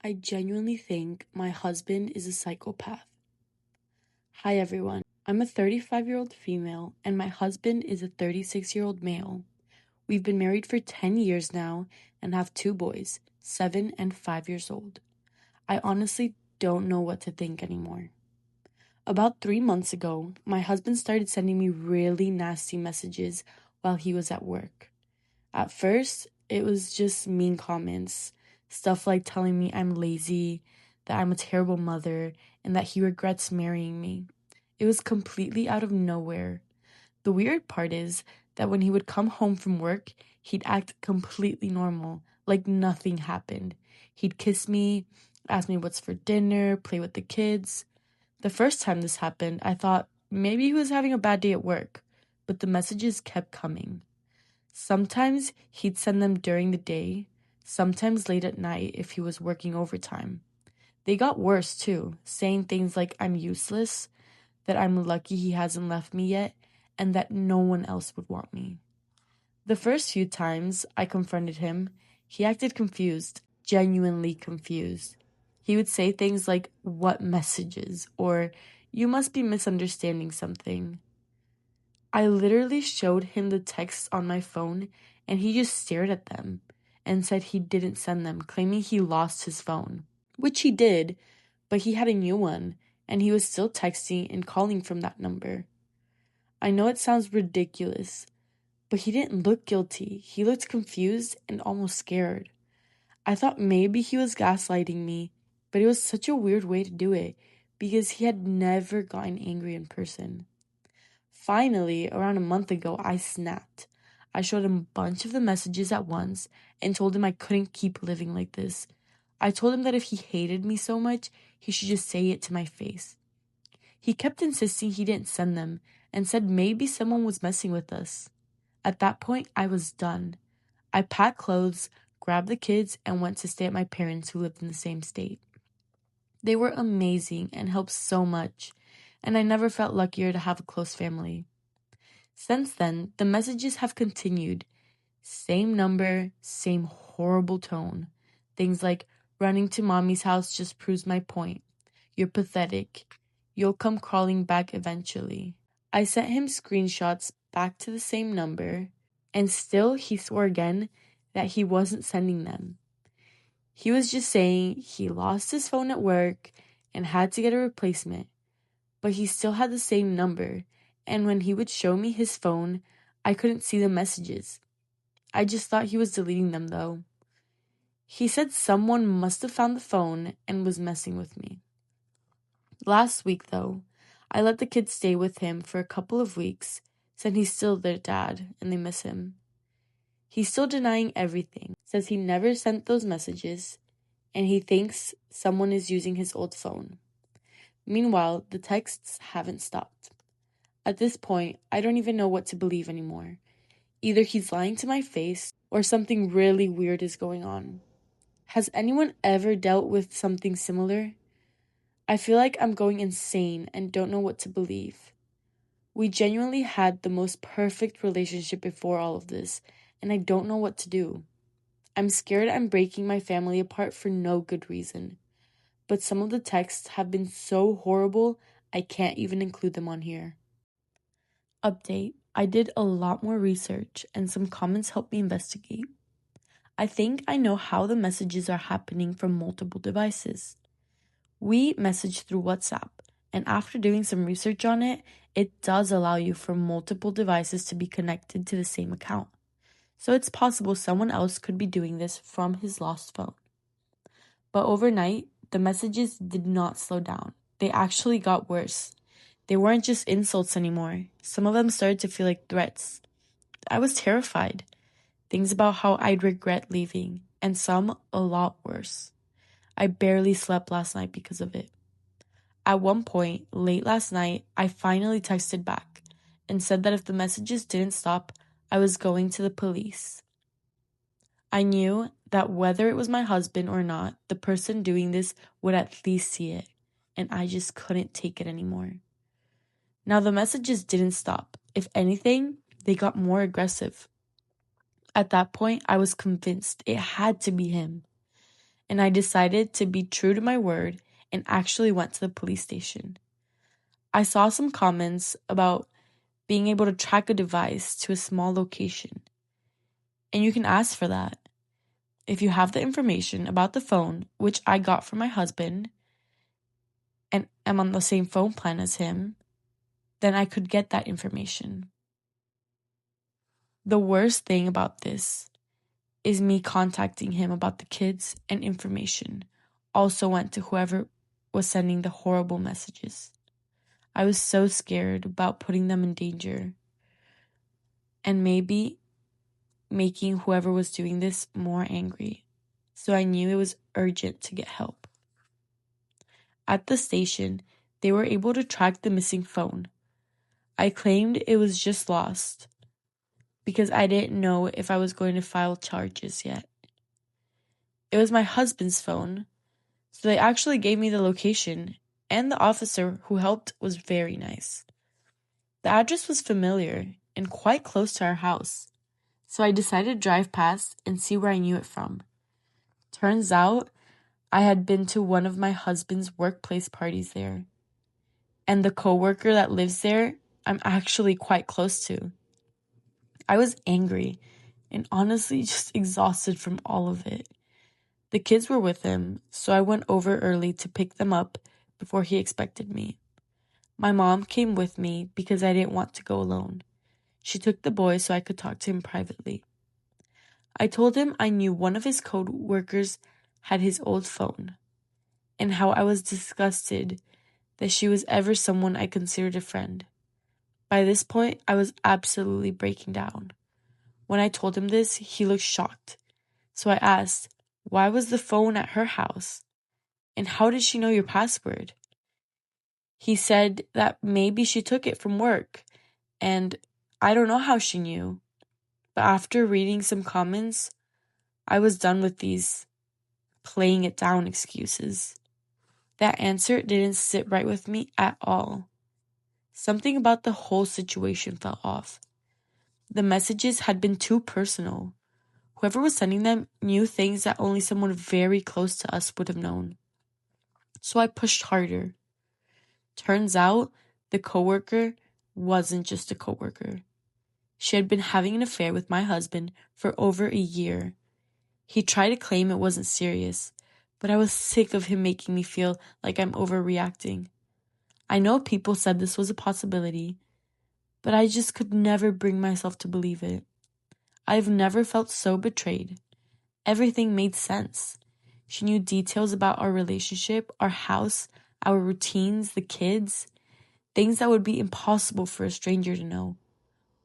I genuinely think my husband is a psychopath. Hi everyone, I'm a 35-year-old female and my husband is a 36-year-old male. We've been married for 10 years now and have two boys, 7 and 5 years old. I honestly don't know what to think anymore. About 3 months ago, my husband started sending me really nasty messages while he was at work. At first, it was just mean comments, stuff like telling me I'm lazy, that I'm a terrible mother, and that he regrets marrying me. It was completely out of nowhere. The weird part is that when he would come home from work, he'd act completely normal, like nothing happened. He'd kiss me, ask me what's for dinner, play with the kids. The first time this happened, I thought maybe he was having a bad day at work, but the messages kept coming. Sometimes he'd send them during the day, sometimes late at night if he was working overtime. They got worse too, saying things like I'm useless, that I'm lucky he hasn't left me yet, and that no one else would want me. The first few times I confronted him, he acted confused, genuinely confused. He would say things like, "What messages?" or "You must be misunderstanding something." I literally showed him the texts on my phone and he just stared at them and said he didn't send them, claiming he lost his phone. Which he did, but he had a new one and he was still texting and calling from that number. I know it sounds ridiculous, but he didn't look guilty. He looked confused and almost scared. I thought maybe he was gaslighting me, but it was such a weird way to do it because he had never gotten angry in person. Finally, around a month ago, I snapped. I showed him a bunch of the messages at once and told him I couldn't keep living like this. I told him that if he hated me so much, he should just say it to my face. He kept insisting he didn't send them and said maybe someone was messing with us. At that point, I was done. I packed clothes, grabbed the kids, and went to stay at my parents who lived in the same state. They were amazing and helped so much, and I never felt luckier to have a close family. Since then, the messages have continued. Same number, same horrible tone. Things like, running to mommy's house just proves my point. You're pathetic. You'll come crawling back eventually. I sent him screenshots back to the same number, and still he swore again that he wasn't sending them. He was just saying he lost his phone at work and had to get a replacement, but he still had the same number, and when he would show me his phone, I couldn't see the messages. I just thought he was deleting them though. He said someone must have found the phone and was messing with me. Last week though, I let the kids stay with him for a couple of weeks, since he's still their dad and they miss him. He's still denying everything, says he never sent those messages, and he thinks someone is using his old phone. Meanwhile, the texts haven't stopped. At this point, I don't even know what to believe anymore. Either he's lying to my face, or something really weird is going on. Has anyone ever dealt with something similar? I feel like I'm going insane and don't know what to believe. We genuinely had the most perfect relationship before all of this, and I don't know what to do. I'm scared I'm breaking my family apart for no good reason. But some of the texts have been so horrible, I can't even include them on here. Update: I did a lot more research and some comments helped me investigate. I think I know how the messages are happening from multiple devices. We message through WhatsApp, and after doing some research on it, it does allow you for multiple devices to be connected to the same account. So it's possible someone else could be doing this from his lost phone. But overnight, the messages did not slow down. They actually got worse. They weren't just insults anymore. Some of them started to feel like threats. I was terrified. Things about how I'd regret leaving, and some a lot worse. I barely slept last night because of it. At one point, late last night, I finally texted back and said that if the messages didn't stop, I was going to the police. I knew that whether it was my husband or not, the person doing this would at least see it, and I just couldn't take it anymore. Now, the messages didn't stop. If anything, they got more aggressive. At that point, I was convinced it had to be him. and I decided to be true to my word and actually went to the police station. I saw some comments about being able to track a device to a small location, and you can ask for that. If you have the information about the phone, which I got from my husband, and am on the same phone plan as him, then I could get that information. The worst thing about this is me contacting him about the kids, and information also went to whoever was sending the horrible messages. I was so scared about putting them in danger and maybe making whoever was doing this more angry. So I knew it was urgent to get help. At the station, they were able to track the missing phone. I claimed it was just lost because I didn't know if I was going to file charges yet. It was my husband's phone, so they actually gave me the location, and the officer who helped was very nice. The address was familiar and quite close to our house, so I decided to drive past and see where I knew it from. Turns out, I had been to one of my husband's workplace parties there, and the coworker that lives there, I'm actually quite close to. I was angry and honestly just exhausted from all of it. The kids were with him, so I went over early to pick them up before he expected me. My mom came with me because I didn't want to go alone. She took the boy so I could talk to him privately. I told him I knew one of his co-workers had his old phone, and how I was disgusted that she was ever someone I considered a friend. By this point, I was absolutely breaking down. When I told him this, he looked shocked. So I asked, why was the phone at her house? And how did she know your password? He said that maybe she took it from work, and I don't know how she knew. But after reading some comments, I was done with these playing it down excuses. That answer didn't sit right with me at all. Something about the whole situation felt off. The messages had been too personal. Whoever was sending them knew things that only someone very close to us would have known. So I pushed harder. Turns out, the coworker wasn't just a coworker. She had been having an affair with my husband for over a year. He tried to claim it wasn't serious, but I was sick of him making me feel like I'm overreacting. I know people said this was a possibility, but I just could never bring myself to believe it. I've never felt so betrayed. Everything made sense. She knew details about our relationship, our house, our routines, the kids, things that would be impossible for a stranger to know.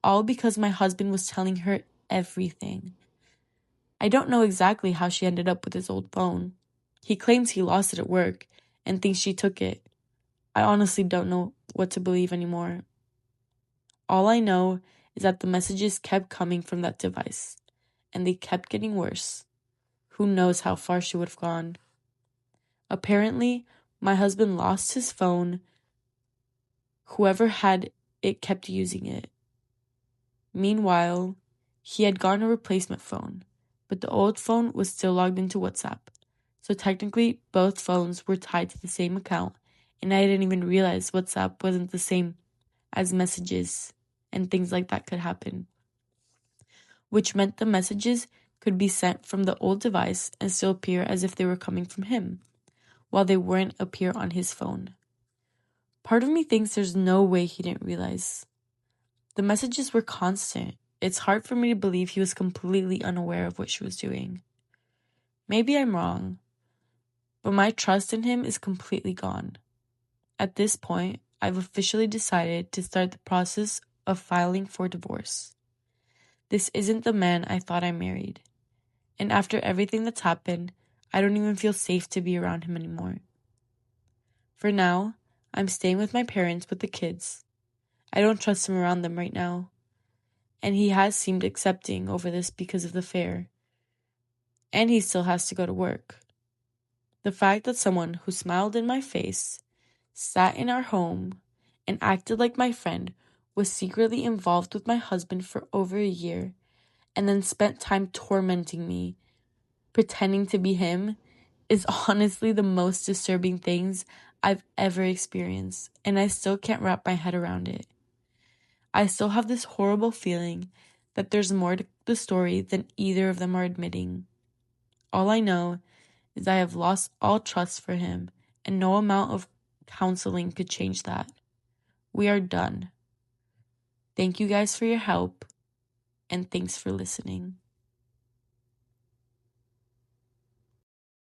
All because my husband was telling her everything. I don't know exactly how she ended up with his old phone. He claims he lost it at work and thinks she took it. I honestly don't know what to believe anymore. All I know is that the messages kept coming from that device, and they kept getting worse. Who knows how far she would have gone. Apparently, my husband lost his phone. Whoever had it kept using it. Meanwhile, he had gotten a replacement phone, but the old phone was still logged into WhatsApp. So technically, both phones were tied to the same account, and I didn't even realize WhatsApp wasn't the same as messages, and things like that could happen. Which meant the messages could be sent from the old device and still appear as if they were coming from him, while they wouldn't appear on his phone. Part of me thinks there's no way he didn't realize. The messages were constant. It's hard for me to believe he was completely unaware of what she was doing. Maybe I'm wrong, but my trust in him is completely gone. At this point, I've officially decided to start the process of filing for divorce. This isn't the man I thought I married. And after everything that's happened, I don't even feel safe to be around him anymore. For now, I'm staying with my parents with the kids. I don't trust him around them right now. And he has seemed accepting over this because of the affair. And he still has to go to work. The fact that someone who smiled in my face, sat in our home, and acted like my friend was secretly involved with my husband for over a year, and then spent time tormenting me, pretending to be him, is honestly the most disturbing things I've ever experienced, and I still can't wrap my head around it. I still have this horrible feeling that there's more to the story than either of them are admitting. All I know is I have lost all trust for him, and no amount of counseling could change that. We are done. Thank you guys for your help, and thanks for listening.